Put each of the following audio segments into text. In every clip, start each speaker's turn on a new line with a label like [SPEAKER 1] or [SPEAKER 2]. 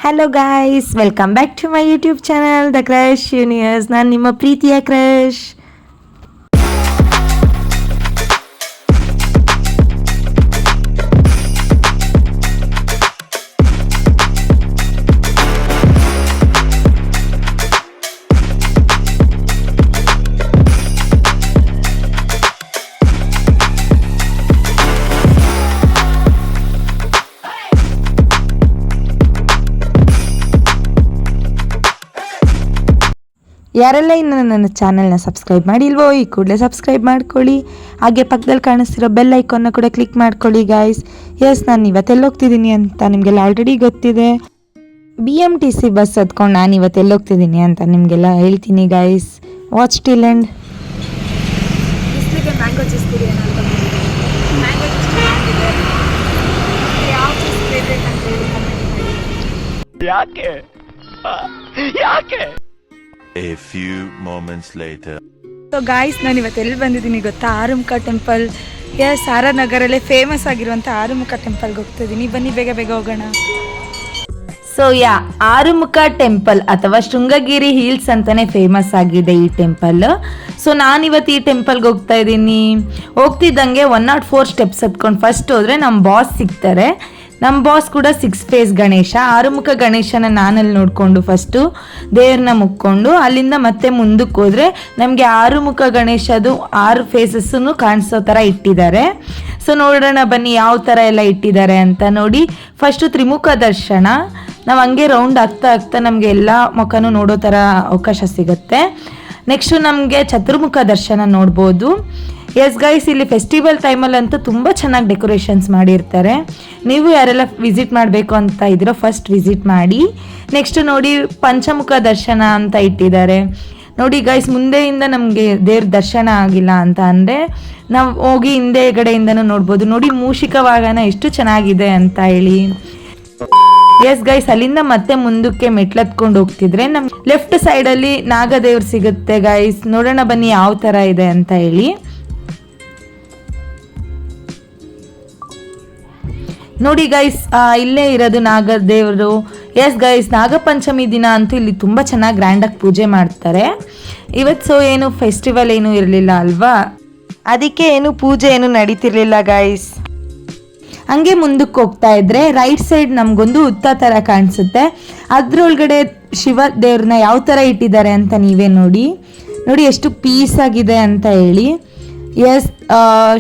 [SPEAKER 1] Hello guys, welcome back to my YouTube channel the crush juniors. ನಾನು ನಿಮ್ಮ ಪ್ರೀತಿಯ crush. ಯಾರೆಲ್ಲ ಇನ್ನು ನನ್ನ ಚಾನಲ್ನ ಸಬ್ಸ್ಕ್ರೈಬ್ ಮಾಡಿಲ್ವೋ ಈ ಕೂಡಲೇ ಸಬ್ಸ್ಕ್ರೈಬ್ ಮಾಡ್ಕೊಳ್ಳಿ. ಹಾಗೆ ಪಕ್ಕದಲ್ಲಿ ಕಾಣಿಸ್ತಿರೋ ಬೆಲ್ ಐಕಾನ್ನ ಕೂಡ ಕ್ಲಿಕ್ ಮಾಡ್ಕೊಳ್ಳಿ ಗಾಯ್ಸ್. ಎಸ್, ನಾನು ಇವತ್ತೆಲ್ಲಿ ಹೋಗ್ತಿದ್ದೀನಿ ಅಂತ ನಿಮಗೆಲ್ಲ ಆಲ್ರೆಡಿ ಗೊತ್ತಿದೆ. BMTC ಬಸ್ ಹತ್ಕೊಂಡು ನಾನು ಇವತ್ತೆಲ್ಲಿ ಹೋಗ್ತಿದ್ದೀನಿ ಅಂತ ನಿಮಗೆಲ್ಲ ಹೇಳ್ತೀನಿ guys. Watch till end.
[SPEAKER 2] Mango juice ಕುಡಿಯೋಣ ಅಂತ ಮ್ಯಾಂಗೋ ಜ್ಯೂಸ್ ಚೆನ್ನಾಗಿದೆ. ಯಾವ ಜ್ಯೂಸ್ ಫೇವ್ರೇಟ್ ಅಂತ ಹೇಳಿ ಕಮೆಂಟ್ ಮಾಡಿ. ಯಾಕೆ
[SPEAKER 3] A few moments later.
[SPEAKER 2] So guys, ನಾನು ಇವತ್ತು ಎಲ್ಲಿ ಬಂದಿದ್ದೀನಿ ಗೊತ್ತಾ? ಆರುಮುಖ ಟೆಂಪಲ್. ಎಸ್, ಆರ್ ನಗರಲ್ಲೇ ಫೇಮಸ್ ಆಗಿರುವಂಥ ಆರುಮುಖ ಟೆಂಪಲ್ಗೆ ಹೋಗ್ತಿದ್ದೀನಿ. ಬನ್ನಿ ಬೇಗ ಬೇಗ ಹೋಗೋಣ.
[SPEAKER 1] ಸೊ ಆರುಮುಖ ಟೆಂಪಲ್ ಅಥವಾ ಶೃಂಗಗಿರಿ ಹಿಲ್ಸ್ ಅಂತಾನೆ ಫೇಮಸ್ ಆಗಿದೆ ಈ ಟೆಂಪಲ್. ಸೊ ನಾನಿವತ್ತು ಈ ಟೆಂಪಲ್ಗೆ ಹೋಗ್ತಾ ಇದ್ದೀನಿ. ಹೋಗ್ತಿದ್ದಂಗೆ 104 ಸ್ಟೆಪ್ಸ್ ಹತ್ಕೊಂಡು ಫಸ್ಟ್ ಹೋದ್ರೆ ನಮ್ಮ ಬಾಸ್ ಸಿಗ್ತಾರೆ. ನಮ್ಮ ಬಾಸ್ ಕೂಡ 6 ಫೇಸ್ ಗಣೇಶ, ಆರುಮುಖ ಗಣೇಶನ ನಾನಲ್ಲಿ ನೋಡಿಕೊಂಡು ಫಸ್ಟು ದೇವ್ರನ್ನ ಮುಕ್ಕೊಂಡು ಅಲ್ಲಿಂದ ಮತ್ತೆ ಮುಂದಕ್ಕೆ ಹೋದರೆ ನಮಗೆ ಆರುಮುಖ ಗಣೇಶದು 6 ಫೇಸಸ್ಸನ್ನು ಕಾಣಿಸೋ ಥರ ಇಟ್ಟಿದ್ದಾರೆ. ಸೊ ನೋಡೋಣ ಬನ್ನಿ ಯಾವ ಥರ ಎಲ್ಲ ಇಟ್ಟಿದ್ದಾರೆ ಅಂತ. ನೋಡಿ, ಫಸ್ಟು ತ್ರಿಮುಖ ದರ್ಶನ. ನಾವು ಹಂಗೆ ರೌಂಡ್ ಆಗ್ತಾ ನಮಗೆ ಎಲ್ಲ ಮುಖನೂ ನೋಡೋ ಥರ ಅವಕಾಶ ಸಿಗುತ್ತೆ. ನೆಕ್ಸ್ಟು ನಮಗೆ ಚತುರ್ಮುಖ ದರ್ಶನ ನೋಡ್ಬೋದು. ಎಸ್ ಗೈಸ್, ಇಲ್ಲಿ ಫೆಸ್ಟಿವಲ್ ಟೈಮಲ್ಲಂತೂ ತುಂಬ ಚೆನ್ನಾಗಿ ಡೆಕೋರೇಷನ್ಸ್ ಮಾಡಿರ್ತಾರೆ. ನೀವು ಯಾರೆಲ್ಲ ವಿಸಿಟ್ ಮಾಡಬೇಕು ಅಂತ ಇದ್ದೀರೋ ಫಸ್ಟ್ ವಿಸಿಟ್ ಮಾಡಿ. ನೆಕ್ಸ್ಟ್ ನೋಡಿ, ಪಂಚಮುಖ ದರ್ಶನ ಅಂತ ಇಟ್ಟಿದ್ದಾರೆ. ನೋಡಿ ಗೈಸ್, ಮುಂದೆಯಿಂದ ನಮಗೆ ದೇವ್ರ ದರ್ಶನ ಆಗಿಲ್ಲ ಅಂತ ಅಂದರೆ ನಾವು ಹೋಗಿ ಹಿಂದೆಗಡೆಯಿಂದನೂ ನೋಡ್ಬೋದು. ನೋಡಿ ಮೂಷಿಕ ವಾಹನ ಎಷ್ಟು ಚೆನ್ನಾಗಿದೆ ಅಂತ ಹೇಳಿ. ಎಸ್ ಗೈಸ್, ಅಲ್ಲಿಂದ ಮತ್ತೆ ಮುಂದಕ್ಕೆ ಮೆಟ್ಲತ್ಕೊಂಡು ಹೋಗ್ತಿದ್ರೆ ನಮ್ಮ ಲೆಫ್ಟ್ ಸೈಡಲ್ಲಿ ನಾಗದೇವ್ರು ಸಿಗುತ್ತೆ ಗೈಸ್. ನೋಡೋಣ ಬನ್ನಿ ಯಾವ ಥರ ಇದೆ ಅಂತ ಹೇಳಿ. ನೋಡಿ ಗೈಸ್, ಇಲ್ಲೇ ಇರೋದು ನಾಗದೇವರು. ಎಸ್ ಗೈಸ್, ನಾಗಪಂಚಮಿ ದಿನ ಅಂತೂ ಇಲ್ಲಿ ತುಂಬ ಚೆನ್ನಾಗಿ ಗ್ರ್ಯಾಂಡಾಗಿ ಪೂಜೆ ಮಾಡ್ತಾರೆ ಇವತ್ತು. ಸೊ ಏನು ಫೆಸ್ಟಿವಲ್ ಏನೂ ಇರಲಿಲ್ಲ ಅಲ್ವಾ, ಅದಕ್ಕೆ ಏನು ಪೂಜೆ ಏನು ನಡೀತಿರ್ಲಿಲ್ಲ ಗೈಸ್. ಹಂಗೆ ಮುಂದಕ್ಕೆ ಹೋಗ್ತಾ ಇದ್ರೆ ರೈಟ್ ಸೈಡ್ ನಮಗೊಂದು ಹುತ್ತ ಥರ ಕಾಣಿಸುತ್ತೆ. ಅದರೊಳಗಡೆ ಶಿವ ದೇವ್ರನ್ನ ಯಾವ ಥರ ಇಟ್ಟಿದ್ದಾರೆ ಅಂತ ನೀವೇ ನೋಡಿ. ನೋಡಿ ಎಷ್ಟು ಪೀಸ್ ಆಗಿದೆ ಅಂತ ಹೇಳಿ. ಎಸ್,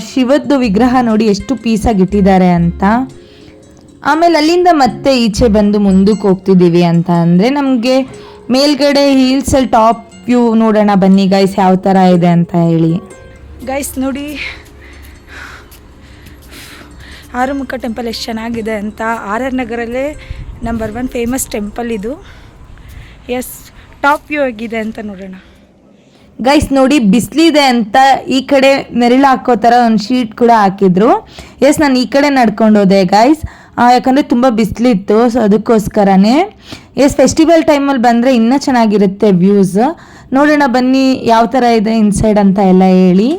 [SPEAKER 1] ಶಿವದ್ದು ವಿಗ್ರಹ ನೋಡಿ ಎಷ್ಟು ಪೀಸಾಗಿ ಇಟ್ಟಿದ್ದಾರೆ ಅಂತ. ಆಮೇಲೆ ಅಲ್ಲಿಂದ ಮತ್ತೆ ಈಚೆ ಬಂದು ಮುಂದಕ್ಕೆ ಹೋಗ್ತಿದ್ದೀವಿ ಅಂತ ಅಂದರೆ ನಮಗೆ ಮೇಲ್ಗಡೆ ಹಿಲ್ಸಲ್ಲಿ ಟಾಪ್ ವ್ಯೂ ನೋಡೋಣ ಬನ್ನಿ ಗೈಸ್ ಯಾವ ಥರ ಇದೆ ಅಂತ ಹೇಳಿ.
[SPEAKER 2] ಗೈಸ್ ನೋಡಿ, ಆರುಮುಖ ಟೆಂಪಲ್ ಎಷ್ಟು ಚೆನ್ನಾಗಿದೆ ಅಂತ. RR ನಗರಲ್ಲೇ ನಂಬರ್ 1 ಫೇಮಸ್ ಟೆಂಪಲ್ ಇದು. ಎಸ್, ಟಾಪ್ ವ್ಯೂ ಆಗಿದೆ ಅಂತ ನೋಡೋಣ.
[SPEAKER 1] ಗೈಸ್ ನೋಡಿ, ಬಿಸಿಲಿದೆ ಅಂತ ಈ ಕಡೆ ನೆರಳು ಹಾಕೋ ಥರ ಒಂದು ಶೀಟ್ ಕೂಡ ಹಾಕಿದ್ರು. ಎಸ್, ನಾನು ಈ ಕಡೆ ನಡ್ಕೊಂಡು ಹೋದೆ ಗೈಸ್, ಯಾಕಂದರೆ ತುಂಬ ಬಿಸಿಲಿತ್ತು. ಸೊ ಅದಕ್ಕೋಸ್ಕರನೇ. ಎಸ್, ಫೆಸ್ಟಿವಲ್ ಟೈಮಲ್ಲಿ ಬಂದರೆ ಇನ್ನೂ ಚೆನ್ನಾಗಿರುತ್ತೆ ವ್ಯೂಸ್. ನೋಡೋಣ ಬನ್ನಿ ಯಾವ ಥರ ಇದೆ ಇನ್ಸೈಡ್ ಅಂತ ಎಲ್ಲ ಹೇಳಿ.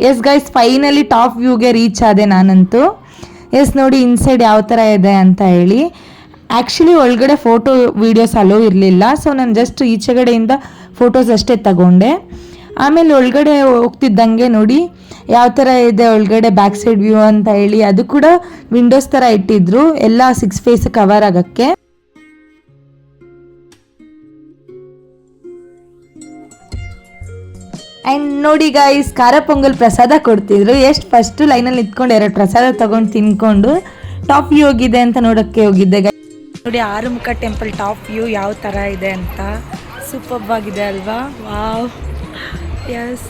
[SPEAKER 1] ಎಸ್ ಗೈಸ್, ಫೈನಲಿ ಟಾಪ್ ವ್ಯೂಗೆ ರೀಚ್ ಆದೆ ನಾನಂತೂ. ಎಸ್ ನೋಡಿ ಇನ್ಸೈಡ್ ಯಾವ ಥರ ಇದೆ ಅಂತ ಹೇಳಿ. ಆ್ಯಕ್ಚುಲಿ ಒಳಗಡೆ ಫೋಟೋ ವೀಡಿಯೋಸ್ ಅಲೋ ಇರಲಿಲ್ಲ. ಸೊ ನಾನು ಜಸ್ಟ್ ಈಚೆಗಡೆಯಿಂದ ಫೋಟೋಸ್ ಅಷ್ಟೇ ತಗೊಂಡೆ. ಆಮೇಲೆ ಒಳಗಡೆ ಹೋಗ್ತಿದ್ದಂಗೆ ನೋಡಿ ಯಾವ ಥರ ಇದೆ ಒಳಗಡೆ ಬ್ಯಾಕ್ ಸೈಡ್ ವ್ಯೂ ಅಂತ ಹೇಳಿ. ಅದು ಕೂಡ ವಿಂಡೋಸ್ ಥರ ಇಟ್ಟಿದ್ರು ಎಲ್ಲ 6 ಫೇಸ್ ಕವರ್ ಆಗೋಕ್ಕೆ. ಆ್ಯಂಡ್ ನೋಡಿ ಗೈಸ್, ಖಾರ ಪೊಂಗಲ್ ಪ್ರಸಾದ ಕೊಡ್ತಿದ್ರು. ಎಷ್ಟು ಫಸ್ಟು ಲೈನಲ್ಲಿ ನಿಂತ್ಕೊಂಡು 2 ಪ್ರಸಾದ ತೊಗೊಂಡು ತಿನ್ಕೊಂಡು ಟಾಪ್ ವ್ಯೂ ಹೋಗಿದೆ ಅಂತ ನೋಡೋಕ್ಕೆ ಹೋಗಿದ್ದೆ ಗೈಸ್.
[SPEAKER 2] ನೋಡಿ ಆರುಮುಖ ಟೆಂಪಲ್ ಟಾಪ್ ವ್ಯೂ ಯಾವ ಥರ ಇದೆ ಅಂತ. ಸೂಪರ್ಬ್ ಆಗಿದೆ ಅಲ್ವಾ? ವಾವ್. ಎಸ್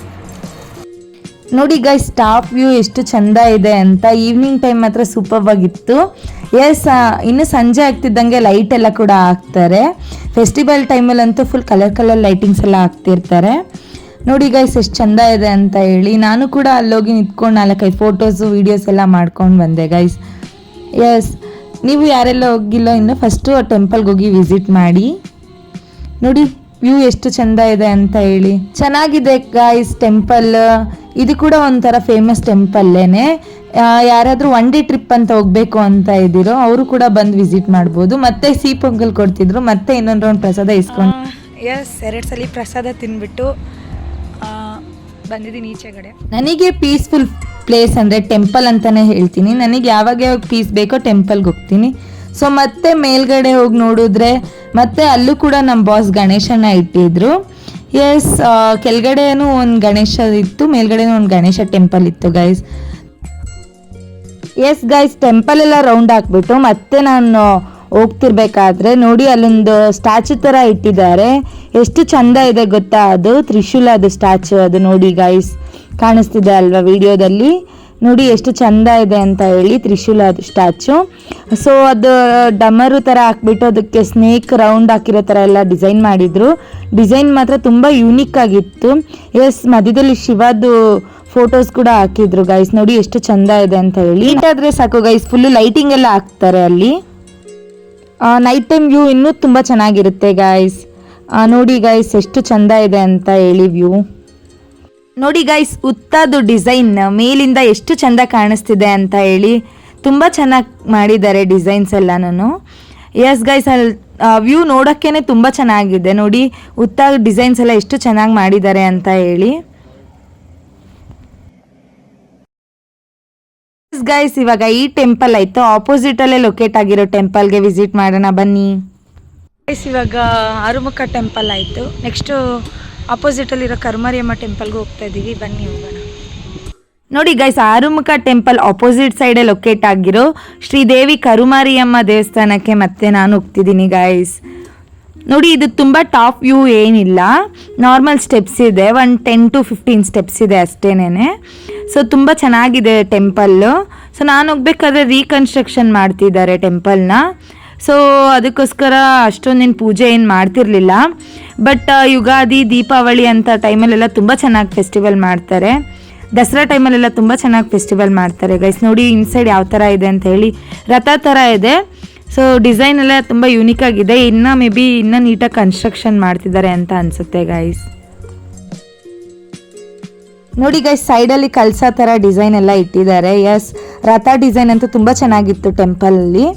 [SPEAKER 1] ನೋಡಿ ಗೈಸ್, ಟಾಪ್ ವ್ಯೂ ಎಷ್ಟು ಚೆಂದ ಇದೆ ಅಂತ. ಈವ್ನಿಂಗ್ ಟೈಮ್ ಮಾತ್ರ ಸೂಪರ್ಬ್ ಆಗಿತ್ತು. ಎಸ್, ಇನ್ನು ಸಂಜೆ ಆಗ್ತಿದ್ದಂಗೆ ಲೈಟ್ ಎಲ್ಲ ಕೂಡ ಹಾಕ್ತಾರೆ. ಫೆಸ್ಟಿವಲ್ ಟೈಮಲ್ಲಂತೂ ಫುಲ್ ಕಲರ್ ಲೈಟಿಂಗ್ಸ್ ಎಲ್ಲ ಹಾಕ್ತಿರ್ತಾರೆ. ನೋಡಿ ಗೈಸ್ ಎಷ್ಟು ಚೆಂದ ಇದೆ ಅಂತ ಹೇಳಿ. ನಾನು ಕೂಡ ಅಲ್ಲೋಗಿ ನಿಂತ್ಕೊಂಡು 4-5 ಫೋಟೋಸು ವೀಡಿಯೋಸ್ ಎಲ್ಲ ಮಾಡ್ಕೊಂಡು ಬಂದೆ ಗೈಸ್. ಎಸ್, ನೀವು ಯಾರೆಲ್ಲ ಹೋಗಿಲ್ಲೋ ಇನ್ನು ಫಸ್ಟು ಆ ಟೆಂಪಲ್ಗೆ ಹೋಗಿ ವಿಸಿಟ್ ಮಾಡಿ. ನೋಡಿ ವ್ಯೂ ಎಷ್ಟು ಚೆಂದ ಇದೆ ಅಂತ ಹೇಳಿ. ಚೆನ್ನಾಗಿದೆ ಗಾಯ್ಸ್ ಟೆಂಪಲ್. ಇದು ಕೂಡ ಒಂಥರ ಫೇಮಸ್ ಟೆಂಪಲ್ಲೇನೆ. ಯಾರಾದರೂ ಒನ್ ಡೇ ಟ್ರಿಪ್ ಅಂತ ಹೋಗ್ಬೇಕು ಅಂತ ಇದ್ದೀರೋ ಅವರು ಕೂಡ ಬಂದು ವಿಸಿಟ್ ಮಾಡ್ಬೋದು. ಮತ್ತೆ ಸಿಹಿ ಪೊಂಗಲ್ ಕೊಡ್ತಿದ್ರು, ಮತ್ತೆ ಇನ್ನೊಂದು ರೌಂಡ್ ಪ್ರಸಾದ ಇಸ್ಕೊಂಡು
[SPEAKER 2] ಎಸ್ 2 ಸಲ ಪ್ರಸಾದ ತಿಂದ್ಬಿಟ್ಟು ಬಂದಿದ್ದೀನಿ ಈಚೆಗಡೆ.
[SPEAKER 1] ನನಗೆ ಪೀಸ್ಫುಲ್ ಪ್ಲೇಸ್ ಅಂದರೆ ಟೆಂಪಲ್ ಅಂತಲೇ ಹೇಳ್ತೀನಿ. ನನಗೆ ಯಾವಾಗ ಪೀಸ್ ಬೇಕೋ ಟೆಂಪಲ್ಗೆ ಹೋಗ್ತೀನಿ. ಸೊ ಮತ್ತೆ ಮೇಲ್ಗಡೆ ಹೋಗಿ ನೋಡಿದ್ರೆ ಮತ್ತೆ ಅಲ್ಲೂ ಕೂಡ ನಮ್ಮ ಬಾಸ್ ಗಣೇಶನ ಇಟ್ಟಿದ್ರು. ಎಸ್, ಕೆಳಗಡೆನೂ ಒಂದು ಗಣೇಶ ಇತ್ತು, ಮೇಲ್ಗಡೆನೂ ಒಂದು ಗಣೇಶ ಟೆಂಪಲ್ ಇತ್ತು ಗೈಸ್. ಎಸ್ ಗೈಸ್, ಟೆಂಪಲ್ ಎಲ್ಲ ರೌಂಡ್ ಹಾಕ್ಬಿಟ್ಟು ಮತ್ತೆ ನಾನು ಹೋಗ್ತಿರ್ಬೇಕಾದ್ರೆ ನೋಡಿ ಅಲ್ಲೊಂದು ಸ್ಟ್ಯಾಚು ಥರ ಇಟ್ಟಿದ್ದಾರೆ. ಎಷ್ಟು ಚಂದ ಇದೆ ಗೊತ್ತಾ, ಅದು ತ್ರಿಶೂಲದ ಸ್ಟ್ಯಾಚು. ಅದು ನೋಡಿ ಗೈಸ್, ಕಾಣಿಸ್ತಿದೆ ಅಲ್ವಾ ವಿಡಿಯೋದಲ್ಲಿ, ನೋಡಿ ಎಷ್ಟು ಚಂದ ಇದೆ ಅಂತ ಹೇಳಿ, ತ್ರಿಶೂಲ ಸ್ಟ್ಯಾಚು. ಸೊ ಅದು ಡಮರು ಥರ ಹಾಕ್ಬಿಟ್ಟು ಅದಕ್ಕೆ ಸ್ನೇಕ್ ರೌಂಡ್ ಹಾಕಿರೋ ಥರ ಎಲ್ಲ ಡಿಸೈನ್ ಮಾಡಿದ್ರು. ಡಿಸೈನ್ ಮಾತ್ರ ತುಂಬ ಯೂನಿಕ್ ಆಗಿತ್ತು. ಎಸ್, ಮಧ್ಯದಲ್ಲಿ ಶಿವದು ಫೋಟೋಸ್ ಕೂಡ ಹಾಕಿದ್ರು ಗೈಸ್. ನೋಡಿ ಎಷ್ಟು ಚಂದ ಇದೆ ಅಂತ ಹೇಳಿ. ಇಟ್ಟಾದ್ರೆ ಸಾಕು ಗೈಸ್, ಫುಲ್ಲು ಲೈಟಿಂಗ್ ಎಲ್ಲ ಹಾಕ್ತಾರೆ ಅಲ್ಲಿ. ನೈಟ್ ಟೈಮ್ ವ್ಯೂ ಇನ್ನೂ ತುಂಬ ಚೆನ್ನಾಗಿರುತ್ತೆ ಗೈಸ್. ನೋಡಿ ಗೈಸ್ ಎಷ್ಟು ಚಂದ ಇದೆ ಅಂತ ಹೇಳಿ ವ್ಯೂ. ನೋಡಿ ಗೈಸ್, ಉತ್ತದು ಡಿಸೈನ್ ಮೇಲಿಂದ ಎಷ್ಟು ಚಂದ ಕಾಣಿಸ್ತಿದೆ ಅಂತ ಹೇಳಿ, ತುಂಬ ಚೆನ್ನಾಗಿ ಮಾಡಿದ್ದಾರೆ ಡಿಸೈನ್ಸ್ ಎಲ್ಲನೂ. ಎಸ್ ಗೈಸ್, ಅಲ್ಲಿ ವ್ಯೂ ನೋಡೋಕ್ಕೇ ತುಂಬ ಚೆನ್ನಾಗಿದೆ. ನೋಡಿ ಉತ್ತ ಡಿಸೈನ್ಸ್ ಎಲ್ಲ ಎಷ್ಟು ಚೆನ್ನಾಗಿ ಮಾಡಿದ್ದಾರೆ ಅಂತ ಹೇಳಿ. ಗೈಸ್, ಇವಾಗ ಈ ಟೆಂಪಲ್ ಆಯಿತು, ಆಪೋಸಿಟಲ್ಲೇ ಲೊಕೇಟ್ ಆಗಿರೋ ಟೆಂಪಲ್ಗೆ ವಿಸಿಟ್ ಮಾಡೋಣ ಬನ್ನಿ
[SPEAKER 2] ಗೈಸ್. ಇವಾಗ ಆರುಮುಖ ಟೆಂಪಲ್ ಆಯಿತು, ನೆಕ್ಸ್ಟು ಅಪೋಸಿಟಲ್ಲಿರೋ ಕರ್ಮಾರಿಯಮ್ಮ ಟೆಂಪಲ್ಗೆ ಹೋಗ್ತಾ ಇದ್ದೀವಿ, ಬನ್ನಿ ಹೋಗೋಣ.
[SPEAKER 1] ನೋಡಿ ಗೈಸ್, ಆರುಮುಖ ಟೆಂಪಲ್ ಆಪೋಸಿಟ್ ಸೈಡೇ ಲೊಕೇಟ್ ಆಗಿರೋ ಶ್ರೀದೇವಿ ಕರುಮಾರಿಯಮ್ಮ ದೇವಸ್ಥಾನಕ್ಕೆ ಮತ್ತೆ ನಾನು ಹೋಗ್ತಿದ್ದೀನಿ ಗೈಸ್. ನೋಡಿ ಇದು ತುಂಬ ಟಾಪ್ ವ್ಯೂ ಏನಿಲ್ಲ, ನಾರ್ಮಲ್ ಸ್ಟೆಪ್ಸ್ ಇದೆ, ಒಂದು 10 to 15 ಸ್ಟೆಪ್ಸ್ ಇದೆ ಅಷ್ಟೇನೆ. ಸೊ ತುಂಬ ಚೆನ್ನಾಗಿದೆ ಟೆಂಪಲ್ಲು. ಸೊ ನಾನು ಹೋಗ್ಬೇಕಾದ್ರೆ ರೀಕನ್ಸ್ಟ್ರಕ್ಷನ್ ಮಾಡ್ತಿದ್ದಾರೆ ಟೆಂಪಲ್ನ. ಸೊ ಅದಕ್ಕೋಸ್ಕರ ಅಷ್ಟೊಂದೇನು ಪೂಜೆ ಏನು ಮಾಡ್ತಿರ್ಲಿಲ್ಲ. ಬಟ್ ಯುಗಾದಿ, ದೀಪಾವಳಿ ಅಂತ ಟೈಮಲ್ಲೆಲ್ಲ ತುಂಬ ಚೆನ್ನಾಗಿ ಫೆಸ್ಟಿವಲ್ ಮಾಡ್ತಾರೆ. ದಸರಾ ಟೈಮಲ್ಲೆಲ್ಲ ತುಂಬ ಚೆನ್ನಾಗಿ ಫೆಸ್ಟಿವಲ್ ಮಾಡ್ತಾರೆ ಗೈಸ್. ನೋಡಿ ಇನ್ಸೈಡ್ ಯಾವ ಥರ ಇದೆ ಅಂತ ಹೇಳಿ, ರಥ ಥರ ಇದೆ. ಸೊ ಡಿಸೈನ್ ಎಲ್ಲ ತುಂಬ ಯೂನಿಕ್ ಆಗಿದೆ. ಇನ್ನೂ ಮೇ ಬಿ ಇನ್ನೂ ನೀಟಾಗಿ ಕನ್ಸ್ಟ್ರಕ್ಷನ್ ಮಾಡ್ತಿದ್ದಾರೆ ಅಂತ ಅನಿಸುತ್ತೆ ಗೈಸ್. ನೋಡಿ ಗೈಸ್, ಸೈಡಲ್ಲಿ ಕಳಸ ಥರ ಡಿಸೈನ್ ಎಲ್ಲ ಇಟ್ಟಿದ್ದಾರೆ. ಎಸ್, ರಥ ಡಿಸೈನ್ ಅಂತೂ ತುಂಬ ಚೆನ್ನಾಗಿತ್ತು ಟೆಂಪಲಲ್ಲಿ.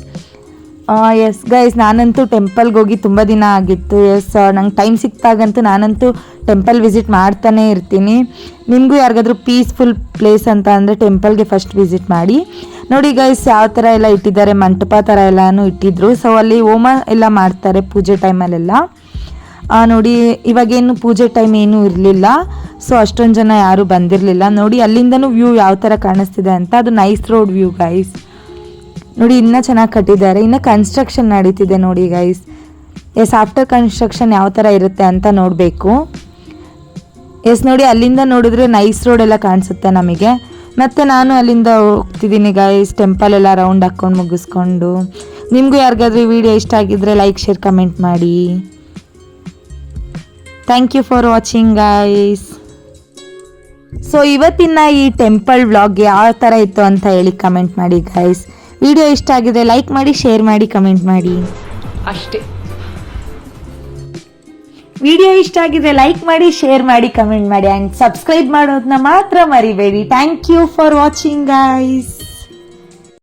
[SPEAKER 1] ಎಸ್ ಗೈಸ್, ನಾನಂತೂ ಟೆಂಪಲ್ಗೆ ಹೋಗಿ ತುಂಬ ದಿನ ಆಗಿತ್ತು. ಎಸ್, ನಂಗೆ ಟೈಮ್ ಸಿಕ್ತಾಗಂತೂ ನಾನಂತೂ ಟೆಂಪಲ್ ವಿಸಿಟ್ ಮಾಡ್ತಾನೇ ಇರ್ತೀನಿ. ನಿಮಗೂ ಯಾರಿಗಾದ್ರೂ ಪೀಸ್ಫುಲ್ ಪ್ಲೇಸ್ ಅಂತ ಅಂದರೆ ಟೆಂಪಲ್ಗೆ ಫಸ್ಟ್ ವಿಸಿಟ್ ಮಾಡಿ. ನೋಡಿ ಗೈಸ್, ಯಾವ ಥರ ಎಲ್ಲ ಇಟ್ಟಿದ್ದಾರೆ, ಮಂಟಪ ಥರ ಎಲ್ಲನೂ ಇಟ್ಟಿದ್ರು. ಸೊ ಅಲ್ಲಿ ಹೋಮ ಎಲ್ಲ ಮಾಡ್ತಾರೆ ಪೂಜೆ ಟೈಮಲ್ಲೆಲ್ಲ. ನೋಡಿ ಇವಾಗೇನು ಪೂಜೆ ಟೈಮ್ ಏನೂ ಇರಲಿಲ್ಲ, ಸೊ ಅಷ್ಟೊಂದು ಜನ ಯಾರೂ ಬಂದಿರಲಿಲ್ಲ. ನೋಡಿ ಅಲ್ಲಿಂದನೂ ವ್ಯೂ ಯಾವ ಥರ ಕಾಣಿಸ್ತಿದೆ ಅಂತ, ಅದು ನೈಸ್ ರೋಡ್ ವ್ಯೂ ಗೈಸ್. ನೋಡಿ ಇನ್ನೂ ಚೆನ್ನಾಗಿ ಕಟ್ಟಿದ್ದಾರೆ, ಇನ್ನೂ ಕನ್ಸ್ಟ್ರಕ್ಷನ್ ನಡೀತಿದೆ ನೋಡಿ ಗೈಸ್. ಎಸ್, ಆಫ್ಟರ್ ಕನ್ಸ್ಟ್ರಕ್ಷನ್ ಯಾವ ಥರ ಇರುತ್ತೆ ಅಂತ ನೋಡಬೇಕು. ಎಸ್, ನೋಡಿ ಅಲ್ಲಿಂದ ನೋಡಿದ್ರೆ ನೈಸ್ ರೋಡ್ ಎಲ್ಲ ಕಾಣಿಸುತ್ತೆ ನಮಗೆ. ಮತ್ತು ನಾನು ಅಲ್ಲಿಂದ ಹೋಗ್ತಿದ್ದೀನಿ ಗೈಸ್, ಟೆಂಪಲ್ ಎಲ್ಲ ರೌಂಡ್ ಹಾಕ್ಕೊಂಡು ಮುಗಿಸ್ಕೊಂಡು. ನಿಮಗೂ ಯಾರಿಗಾದ್ರೂ ಈ ವಿಡಿಯೋ ಇಷ್ಟ ಆಗಿದ್ದರೆ ಲೈಕ್, ಶೇರ್, ಕಮೆಂಟ್ ಮಾಡಿ. Thank you for watching guys. So ಇವತ್ತಿನ ಈ ಟೆಂಪಲ್ ವ್ಲಾಗ್ ಯಾವ ಥರ ಇತ್ತು ಅಂತ ಹೇಳಿ ಕಮೆಂಟ್ ಮಾಡಿ ಗೈಸ್. ವಿಡಿಯೋ ಇಷ್ಟ ಆಗಿದೆ ಲೈಕ್ ಮಾಡಿ, ಶೇರ್ ಮಾಡಿ, ಕಮೆಂಟ್ ಮಾಡಿ
[SPEAKER 2] ಅಷ್ಟೇ.
[SPEAKER 1] ವಿಡಿಯೋ ಇಷ್ಟ ಆಗಿದೆ ಲೈಕ್ ಮಾಡಿ, ಶೇರ್ ಮಾಡಿ, ಕಮೆಂಟ್ ಮಾಡಿ ಆ್ಯಂಡ್ ಸಬ್ಸ್ಕ್ರೈಬ್ ಮಾಡೋದನ್ನ ಮಾತ್ರ ಮರಿಬೇಡಿ. Thank you for watching guys.